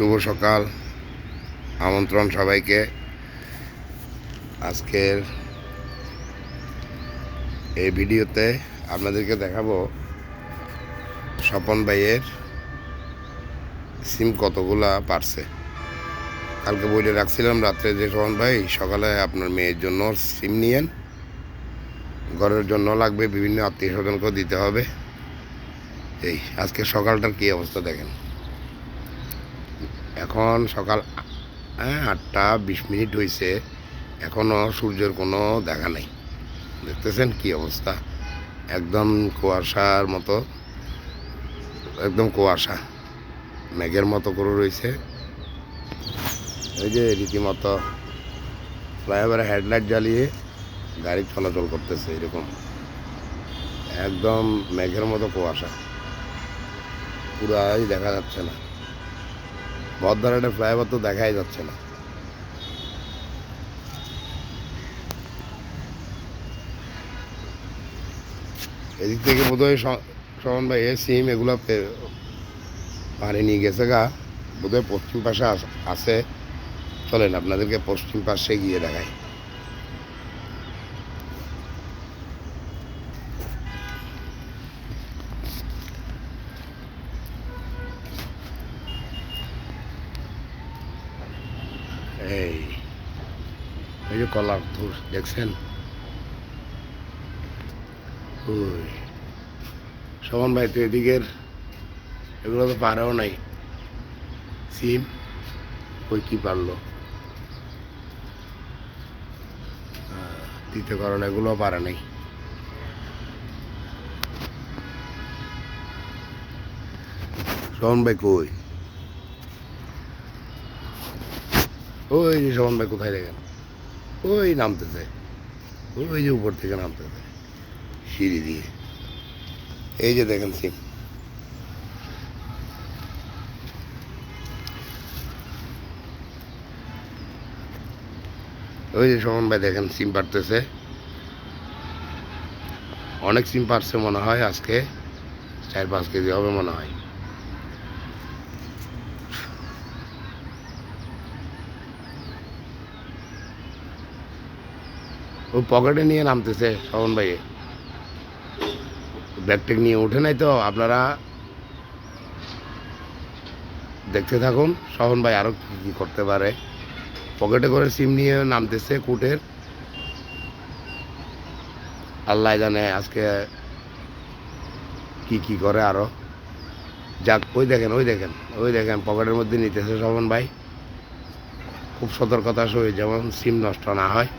শুভ সকাল, আমন্ত্রণ সবাইকে। আজকের এই ভিডিওতে আপনাদেরকে দেখাবো স্বপন ভাইয়ের সিম কতগুলা পারছে। কালকে বলে রাখছিলাম রাত্রে যে স্বপন ভাই সকালে আপনার মেয়ের জন্য সিম নিয়েন, ঘরের জন্য লাগবে, বিভিন্ন আত্মীয় স্বজনকেও দিতে হবে। এই আজকে সকালটার কী অবস্থা দেখেন। এখন সকাল 8:20 হয়েছে, এখনও সূর্যের কোনো দেখা নেই। দেখতেছেন কি অবস্থা, একদম কুয়াশার মতো, একদম কুয়াশা মেঘের মতো করে রয়েছে। এই যে রীতিমতো ফ্লাইওভারে হেডলাইট জ্বালিয়ে গাড়ি চলাচল করতেছে, এরকম একদম মেঘের মতো কুয়াশা, পুরাই দেখা যাচ্ছে না। বদধারাটা ফ্লাইওভার তো দেখাই যাচ্ছে না। এদিক থেকে বোধহয় স্বপন ভাই সিম এগুলো পানি নিয়ে গেছে গা, বোধহয় পশ্চিম পাশে আছে। চলেন আপনাদেরকে পশ্চিম পাশে গিয়ে দেখাই। এই যে কলার থুর দেখছেন, ওই স্বপন ভাই তো এদিকের এগুলো তো পারেও নাই সিম, ওই কি পারলো দিতে, কারণ এগুলো পারে নাই। স্বপন ভাই কই, ওই যে স্বপন ভাই কোথায় দেখেন, ওই নামতেছে, ওই যে উপর থেকে নামতেছে সিঁড়ি দিয়ে। এই যে দেখেন সিম, ওই যে স্বপন ভাই দেখেন সিম পারতেছে, অনেক সিম পারছে মনে হয়, আজকে 4-5 কেজি হবে মনে হয়। ও পকেটে নিয়ে নামতেছে স্বপন ভাই, ব্যাগটেক নিয়ে উঠে নাই তো। আপনারা দেখতে থাকুন স্বপন ভাই আরও কী কী করতে পারে। পকেটে করে সিম নিয়ে নামতেছে কুটের, আল্লাহ জানে আজকে কি কি করে আরো। যাক, ওই দেখেন ওই দেখেন ওই দেখেন পকেটের মধ্যে নিতেছে স্বপন ভাই, খুব সতর্কতার সহিত, যেমন সিম নষ্ট না হয়।